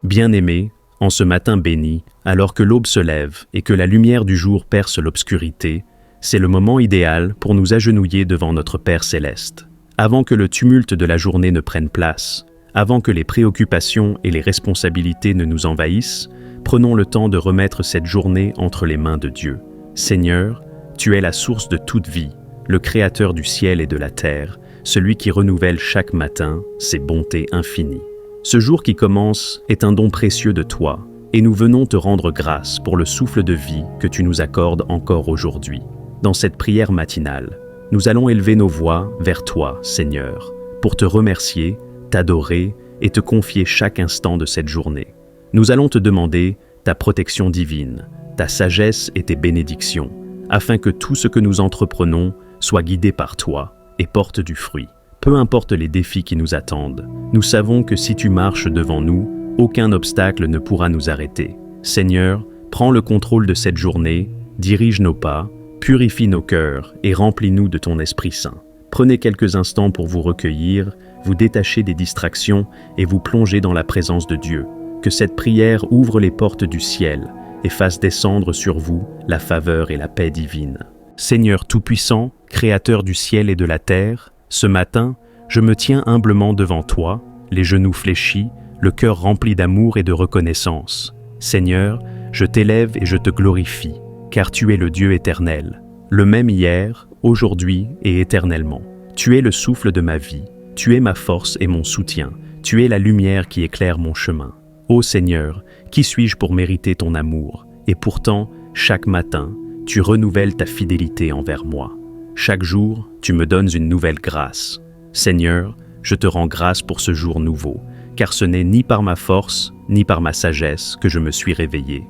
Bien-aimés, en ce matin béni, alors que l'aube se lève et que la lumière du jour perce l'obscurité, c'est le moment idéal pour nous agenouiller devant notre Père céleste. Avant que le tumulte de la journée ne prenne place, avant que les préoccupations et les responsabilités ne nous envahissent, prenons le temps de remettre cette journée entre les mains de Dieu. Seigneur, tu es la source de toute vie, le Créateur du ciel et de la terre, celui qui renouvelle chaque matin ses bontés infinies. Ce jour qui commence est un don précieux de toi, et nous venons te rendre grâce pour le souffle de vie que tu nous accordes encore aujourd'hui. Dans cette prière matinale, nous allons élever nos voix vers toi, Seigneur, pour te remercier, t'adorer et te confier chaque instant de cette journée. Nous allons te demander ta protection divine, ta sagesse et tes bénédictions, afin que tout ce que nous entreprenons soit guidé par toi et porte du fruit. Peu importe les défis qui nous attendent, nous savons que si tu marches devant nous, aucun obstacle ne pourra nous arrêter. Seigneur, prends le contrôle de cette journée, dirige nos pas, purifie nos cœurs et remplis-nous de ton Esprit Saint. Prenez quelques instants pour vous recueillir, vous détacher des distractions et vous plonger dans la présence de Dieu. Que cette prière ouvre les portes du ciel et fasse descendre sur vous la faveur et la paix divine. Seigneur Tout-Puissant, Créateur du ciel et de la terre, ce matin, je me tiens humblement devant toi, les genoux fléchis, le cœur rempli d'amour et de reconnaissance. Seigneur, je t'élève et je te glorifie, car tu es le Dieu éternel, le même hier, aujourd'hui et éternellement. Tu es le souffle de ma vie, tu es ma force et mon soutien, tu es la lumière qui éclaire mon chemin. Ô Seigneur, qui suis-je pour mériter ton amour? Et pourtant, chaque matin, tu renouvelles ta fidélité envers moi. Chaque jour, tu me donnes une nouvelle grâce. Seigneur, je te rends grâce pour ce jour nouveau, car ce n'est ni par ma force, ni par ma sagesse que je me suis réveillé,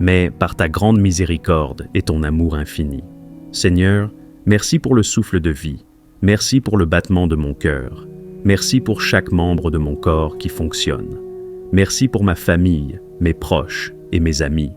mais par ta grande miséricorde et ton amour infini. Seigneur, merci pour le souffle de vie, merci pour le battement de mon cœur, merci pour chaque membre de mon corps qui fonctionne. Merci pour ma famille, mes proches et mes amis.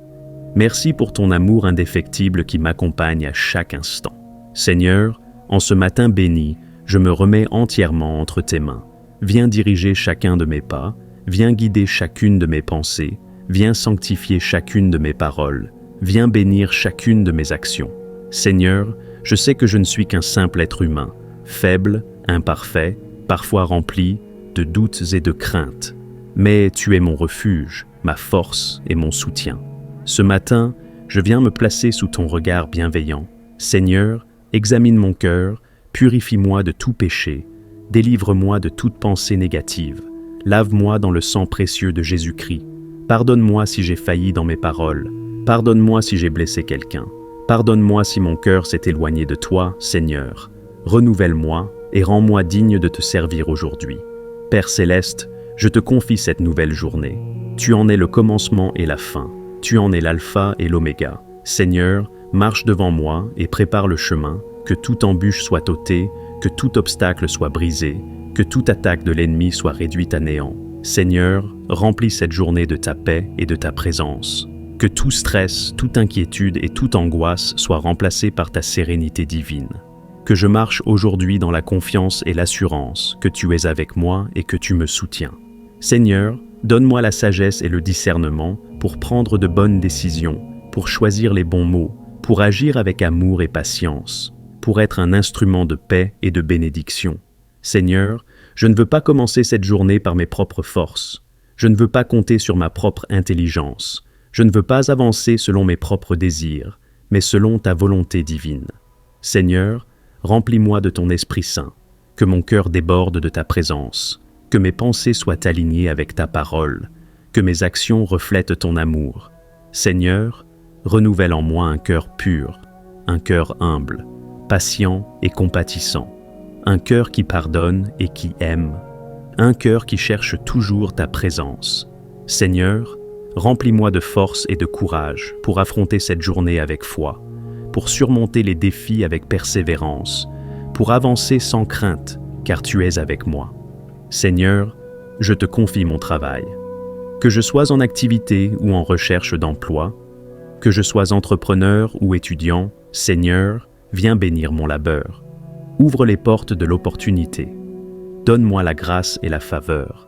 Merci pour ton amour indéfectible qui m'accompagne à chaque instant. Seigneur, en ce matin béni, je me remets entièrement entre tes mains. Viens diriger chacun de mes pas, viens guider chacune de mes pensées, viens sanctifier chacune de mes paroles, viens bénir chacune de mes actions. Seigneur, je sais que je ne suis qu'un simple être humain, faible, imparfait, parfois rempli de doutes et de craintes. Mais tu es mon refuge, ma force et mon soutien. Ce matin, je viens me placer sous ton regard bienveillant. Seigneur, examine mon cœur, purifie-moi de tout péché, délivre-moi de toute pensée négative, lave-moi dans le sang précieux de Jésus-Christ. Pardonne-moi si j'ai failli dans mes paroles, pardonne-moi si j'ai blessé quelqu'un, pardonne-moi si mon cœur s'est éloigné de toi, Seigneur. Renouvelle-moi et rends-moi digne de te servir aujourd'hui. Père céleste, je te confie cette nouvelle journée. Tu en es le commencement et la fin. Tu en es l'alpha et l'oméga. Seigneur, marche devant moi et prépare le chemin, que toute embûche soit ôtée, que tout obstacle soit brisé, que toute attaque de l'ennemi soit réduite à néant. Seigneur, remplis cette journée de ta paix et de ta présence. Que tout stress, toute inquiétude et toute angoisse soient remplacés par ta sérénité divine. Que je marche aujourd'hui dans la confiance et l'assurance que tu es avec moi et que tu me soutiens. Seigneur, donne-moi la sagesse et le discernement pour prendre de bonnes décisions, pour choisir les bons mots, pour agir avec amour et patience, pour être un instrument de paix et de bénédiction. Seigneur, je ne veux pas commencer cette journée par mes propres forces. Je ne veux pas compter sur ma propre intelligence. Je ne veux pas avancer selon mes propres désirs, mais selon ta volonté divine. Seigneur, remplis-moi de ton Esprit Saint, que mon cœur déborde de ta présence, que mes pensées soient alignées avec ta parole, que mes actions reflètent ton amour. Seigneur, renouvelle en moi un cœur pur, un cœur humble, patient et compatissant, un cœur qui pardonne et qui aime, un cœur qui cherche toujours ta présence. Seigneur, remplis-moi de force et de courage pour affronter cette journée avec foi, pour surmonter les défis avec persévérance, pour avancer sans crainte, car tu es avec moi. Seigneur, je te confie mon travail. Que je sois en activité ou en recherche d'emploi, que je sois entrepreneur ou étudiant, Seigneur, viens bénir mon labeur. Ouvre les portes de l'opportunité. Donne-moi la grâce et la faveur.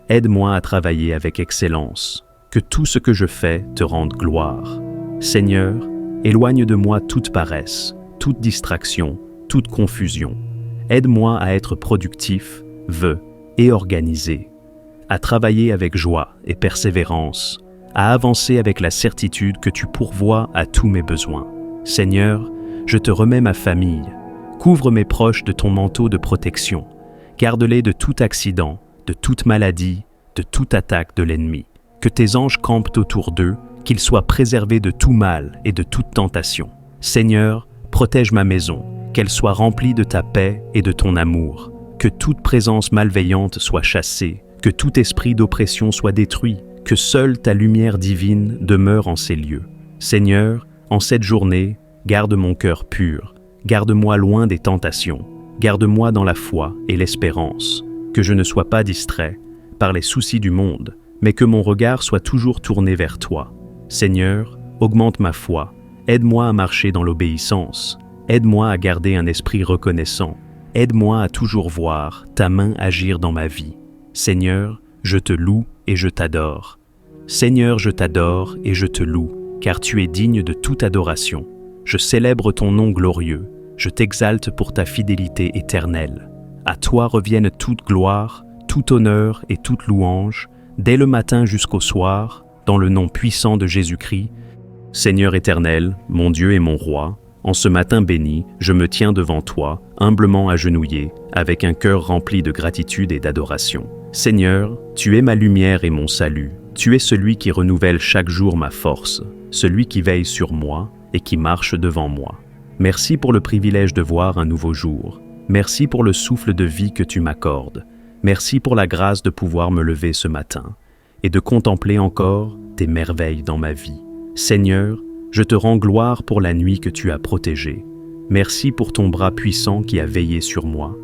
aide-moi à travailler avec excellence, que tout ce que je fais te rende gloire. Seigneur, éloigne de moi toute paresse, toute distraction, toute confusion. Aide-moi à être productif, vœu et organisé, à travailler avec joie et persévérance, à avancer avec la certitude que tu pourvois à tous mes besoins. Seigneur, je te remets ma famille. Couvre mes proches de ton manteau de protection. Garde-les de tout accident, de toute maladie, de toute attaque de l'ennemi. Que tes anges campent autour d'eux, qu'ils soient préservés de tout mal et de toute tentation. Seigneur, protège ma maison, qu'elle soit remplie de ta paix et de ton amour. Que toute présence malveillante soit chassée, que tout esprit d'oppression soit détruit, que seule ta lumière divine demeure en ces lieux. Seigneur, en cette journée, garde mon cœur pur, garde-moi loin des tentations, garde-moi dans la foi et l'espérance, que je ne sois pas distrait par les soucis du monde, mais que mon regard soit toujours tourné vers toi. Seigneur, augmente ma foi, aide-moi à marcher dans l'obéissance, aide-moi à garder un esprit reconnaissant, aide-moi à toujours voir ta main agir dans ma vie. Seigneur, je te loue et je t'adore. Seigneur, je t'adore et je te loue, car tu es digne de toute adoration. Je célèbre ton nom glorieux, je t'exalte pour ta fidélité éternelle. À toi reviennent toute gloire, tout honneur et toute louange, dès le matin jusqu'au soir, dans le nom puissant de Jésus-Christ. Seigneur éternel, mon Dieu et mon Roi, en ce matin béni, je me tiens devant toi, humblement agenouillé, avec un cœur rempli de gratitude et d'adoration. Seigneur, tu es ma lumière et mon salut. Tu es celui qui renouvelle chaque jour ma force, celui qui veille sur moi et qui marche devant moi. Merci pour le privilège de voir un nouveau jour. Merci pour le souffle de vie que tu m'accordes. Merci pour la grâce de pouvoir me lever ce matin et de contempler encore tes merveilles dans ma vie. Seigneur, je te rends gloire pour la nuit que tu as protégée. Merci pour ton bras puissant qui a veillé sur moi.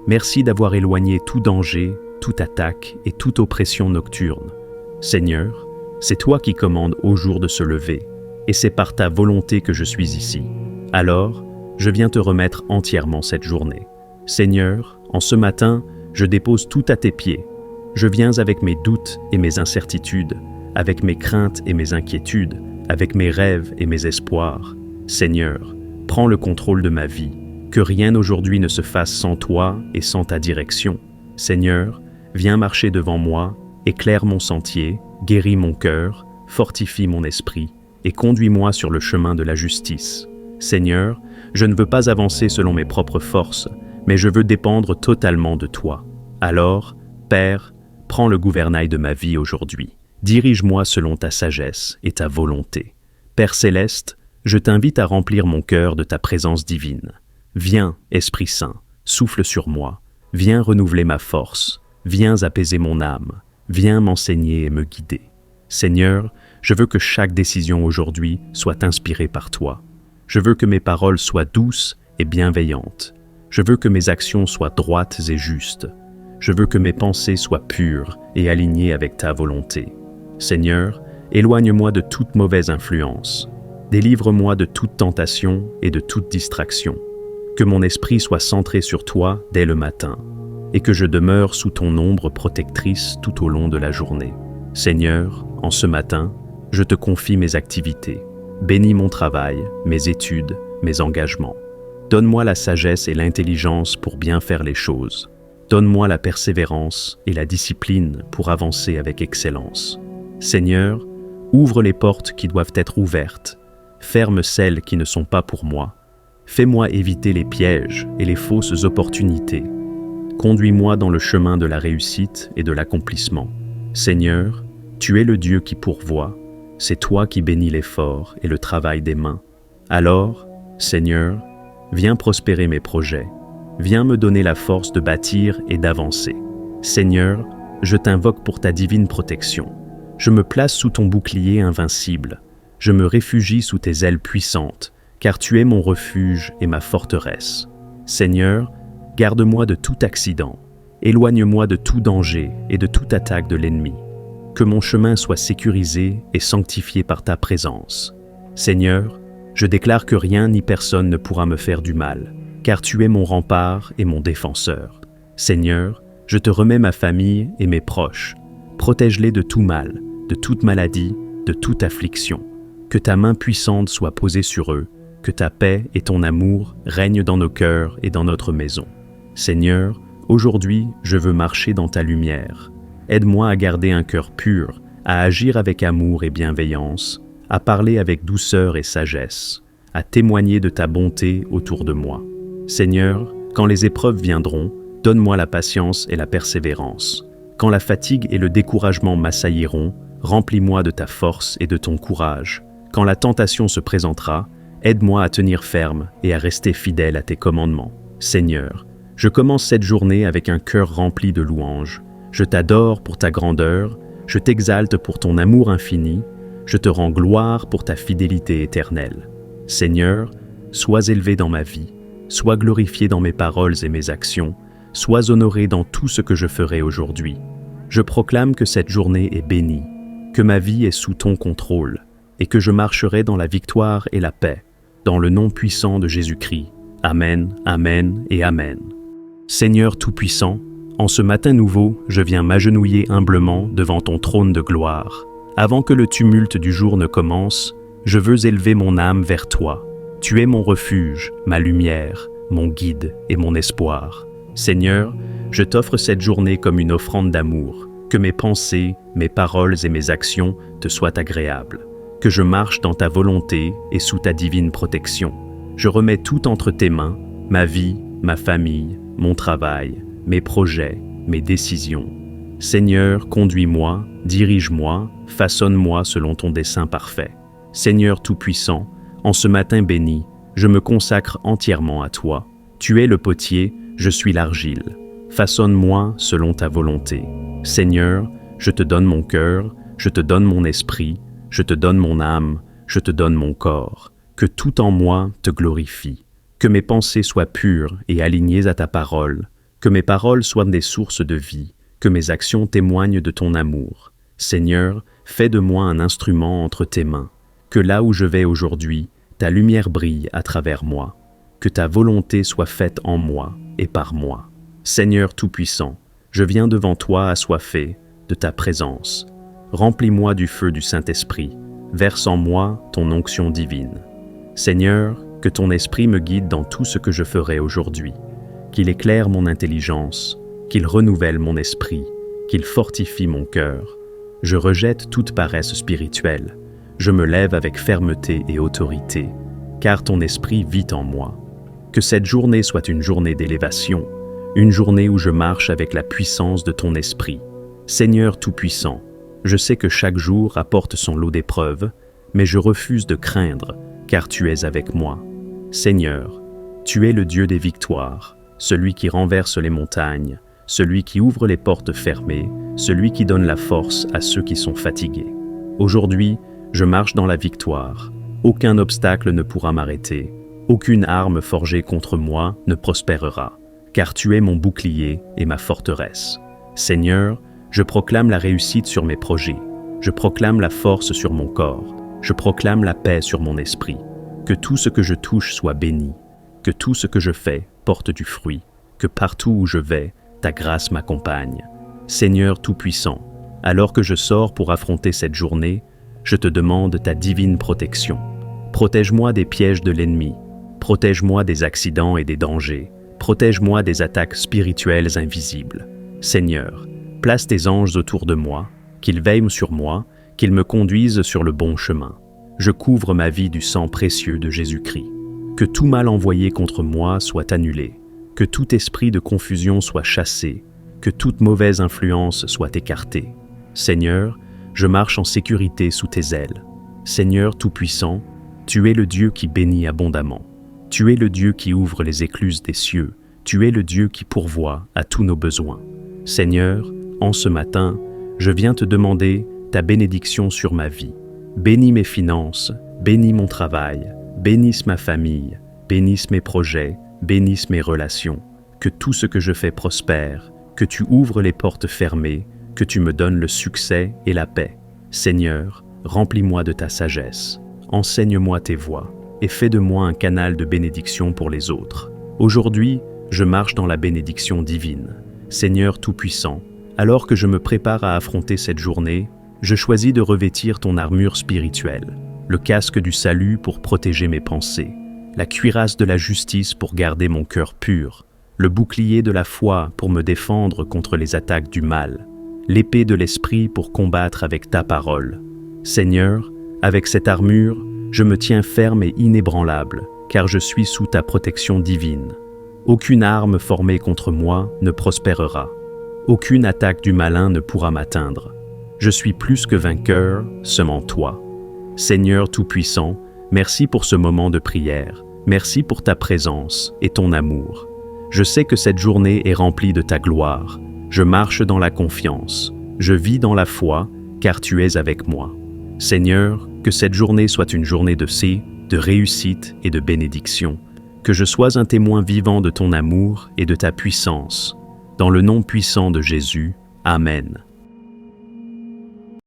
Merci d'avoir éloigné tout danger, toute attaque et toute oppression nocturne. Seigneur, c'est toi qui commandes au jour de se lever, et c'est par ta volonté que je suis ici. Alors, je viens te remettre entièrement cette journée. Seigneur, en ce matin, je dépose tout à tes pieds. Je viens avec mes doutes et mes incertitudes, avec mes craintes et mes inquiétudes, avec mes rêves et mes espoirs. Seigneur, prends le contrôle de ma vie, que rien aujourd'hui ne se fasse sans toi et sans ta direction. Seigneur, viens marcher devant moi, éclaire mon sentier, guéris mon cœur, fortifie mon esprit et conduis-moi sur le chemin de la justice. Seigneur, je ne veux pas avancer selon mes propres forces, mais je veux dépendre totalement de toi. Alors, Père, prends le gouvernail de ma vie aujourd'hui. Dirige-moi selon ta sagesse et ta volonté. Père céleste, je t'invite à remplir mon cœur de ta présence divine. Viens, Esprit Saint, souffle sur moi. Viens renouveler ma force. Viens apaiser mon âme. Viens m'enseigner et me guider. Seigneur, je veux que chaque décision aujourd'hui soit inspirée par toi. Je veux que mes paroles soient douces et bienveillantes. Je veux que mes actions soient droites et justes. Je veux que mes pensées soient pures et alignées avec ta volonté. Seigneur, éloigne-moi de toute mauvaise influence. Délivre-moi de toute tentation et de toute distraction. Que mon esprit soit centré sur toi dès le matin et que je demeure sous ton ombre protectrice tout au long de la journée. Seigneur, en ce matin, je te confie mes activités. Bénis mon travail, mes études, mes engagements. Donne-moi la sagesse et l'intelligence pour bien faire les choses. Donne-moi la persévérance et la discipline pour avancer avec excellence. Seigneur, ouvre les portes qui doivent être ouvertes. Ferme celles qui ne sont pas pour moi. Fais-moi éviter les pièges et les fausses opportunités. Conduis-moi dans le chemin de la réussite et de l'accomplissement. Seigneur, tu es le Dieu qui pourvoit. C'est toi qui bénis l'effort et le travail des mains. Alors, Seigneur, viens prospérer mes projets. Viens me donner la force de bâtir et d'avancer. Seigneur, je t'invoque pour ta divine protection. Je me place sous ton bouclier invincible. Je me réfugie sous tes ailes puissantes, car tu es mon refuge et ma forteresse. Seigneur, garde-moi de tout accident. Éloigne-moi de tout danger et de toute attaque de l'ennemi. Que mon chemin soit sécurisé et sanctifié par ta présence. Seigneur, je déclare que rien ni personne ne pourra me faire du mal, car tu es mon rempart et mon défenseur. Seigneur, je te remets ma famille et mes proches. Protège-les de tout mal, de toute maladie, de toute affliction. Que ta main puissante soit posée sur eux, que ta paix et ton amour règnent dans nos cœurs et dans notre maison. Seigneur, aujourd'hui, je veux marcher dans ta lumière. Aide-moi à garder un cœur pur, à agir avec amour et bienveillance, à parler avec douceur et sagesse, à témoigner de ta bonté autour de moi. Seigneur, quand les épreuves viendront, donne-moi la patience et la persévérance. Quand la fatigue et le découragement m'assailliront, remplis-moi de ta force et de ton courage. Quand la tentation se présentera, aide-moi à tenir ferme et à rester fidèle à tes commandements. Seigneur, je commence cette journée avec un cœur rempli de louanges. Je t'adore pour ta grandeur, je t'exalte pour ton amour infini, je te rends gloire pour ta fidélité éternelle. Seigneur, sois élevé dans ma vie, sois glorifié dans mes paroles et mes actions, sois honoré dans tout ce que je ferai aujourd'hui. Je proclame que cette journée est bénie, que ma vie est sous ton contrôle, et que je marcherai dans la victoire et la paix, dans le nom puissant de Jésus-Christ. Amen, Amen et Amen. Seigneur Tout-Puissant, en ce matin nouveau, je viens m'agenouiller humblement devant ton trône de gloire. Avant que le tumulte du jour ne commence, je veux élever mon âme vers toi. Tu es mon refuge, ma lumière, mon guide et mon espoir. Seigneur, je t'offre cette journée comme une offrande d'amour, que mes pensées, mes paroles et mes actions te soient agréables, que je marche dans ta volonté et sous ta divine protection. Je remets tout entre tes mains, ma vie, ma famille, mon travail, mes projets, mes décisions. Seigneur, conduis-moi, dirige-moi, façonne-moi selon ton dessein parfait. Seigneur Tout-Puissant, en ce matin béni, je me consacre entièrement à toi. Tu es le potier, je suis l'argile. Façonne-moi selon ta volonté. Seigneur, je te donne mon cœur, je te donne mon esprit, je te donne mon âme, je te donne mon corps. Que tout en moi te glorifie. Que mes pensées soient pures et alignées à ta parole. Que mes paroles soient des sources de vie. Que mes actions témoignent de ton amour. Seigneur, fais de moi un instrument entre tes mains. Que là où je vais aujourd'hui, ta lumière brille à travers moi. Que ta volonté soit faite en moi et par moi. Seigneur Tout-Puissant, je viens devant toi assoiffé de ta présence. Remplis-moi du feu du Saint-Esprit. Verse en moi ton onction divine. Seigneur, que ton esprit me guide dans tout ce que je ferai aujourd'hui. Qu'il éclaire mon intelligence, qu'il renouvelle mon esprit, qu'il fortifie mon cœur. Je rejette toute paresse spirituelle. Je me lève avec fermeté et autorité, car ton esprit vit en moi. Que cette journée soit une journée d'élévation, une journée où je marche avec la puissance de ton esprit. Seigneur Tout-Puissant, je sais que chaque jour apporte son lot d'épreuves, mais je refuse de craindre, car tu es avec moi. Seigneur, tu es le Dieu des victoires, celui qui renverse les montagnes, celui qui ouvre les portes fermées, celui qui donne la force à ceux qui sont fatigués. Aujourd'hui, je marche dans la victoire. Aucun obstacle ne pourra m'arrêter. Aucune arme forgée contre moi ne prospérera, car tu es mon bouclier et ma forteresse. Seigneur, je proclame la réussite sur mes projets. Je proclame la force sur mon corps. Je proclame la paix sur mon esprit. Que tout ce que je touche soit béni. Que tout ce que je fais porte du fruit. Que partout où je vais, ta grâce m'accompagne. Seigneur Tout-Puissant, alors que je sors pour affronter cette journée, je te demande ta divine protection. Protège-moi des pièges de l'ennemi. Protège-moi des accidents et des dangers. Protège-moi des attaques spirituelles invisibles. Seigneur, place tes anges autour de moi, qu'ils veillent sur moi, qu'ils me conduisent sur le bon chemin. Je couvre ma vie du sang précieux de Jésus-Christ. Que tout mal envoyé contre moi soit annulé. Que tout esprit de confusion soit chassé. Que toute mauvaise influence soit écartée. Seigneur, je marche en sécurité sous tes ailes. Seigneur Tout-Puissant, tu es le Dieu qui bénit abondamment. Tu es le Dieu qui ouvre les écluses des cieux. Tu es le Dieu qui pourvoit à tous nos besoins. Seigneur, en ce matin, je viens te demander ta bénédiction sur ma vie. Bénis mes finances, bénis mon travail, bénisse ma famille, bénisse mes projets, bénisse mes relations. Que tout ce que je fais prospère, que tu ouvres les portes fermées, que tu me donnes le succès et la paix. Seigneur, remplis-moi de ta sagesse. Enseigne-moi tes voies et fais de moi un canal de bénédiction pour les autres. Aujourd'hui, je marche dans la bénédiction divine. Seigneur Tout-Puissant, Alors que je me prépare à affronter cette journée, je choisis de revêtir ton armure spirituelle, le casque du salut pour protéger mes pensées, la cuirasse de la justice pour garder mon cœur pur, le bouclier de la foi pour me défendre contre les attaques du mal, l'épée de l'esprit pour combattre avec ta parole. Seigneur, avec cette armure, je me tiens ferme et inébranlable, car je suis sous ta protection divine. Aucune arme formée contre moi ne prospérera. Aucune attaque du malin ne pourra m'atteindre. Je suis plus que vainqueur, seulement toi. Seigneur Tout-Puissant, merci pour ce moment de prière. Merci pour ta présence et ton amour. Je sais que cette journée est remplie de ta gloire. Je marche dans la confiance. Je vis dans la foi, car tu es avec moi. Seigneur, que cette journée soit une journée de réussite et de bénédiction. Que je sois un témoin vivant de ton amour et de ta puissance. Dans le nom puissant de Jésus, Amen.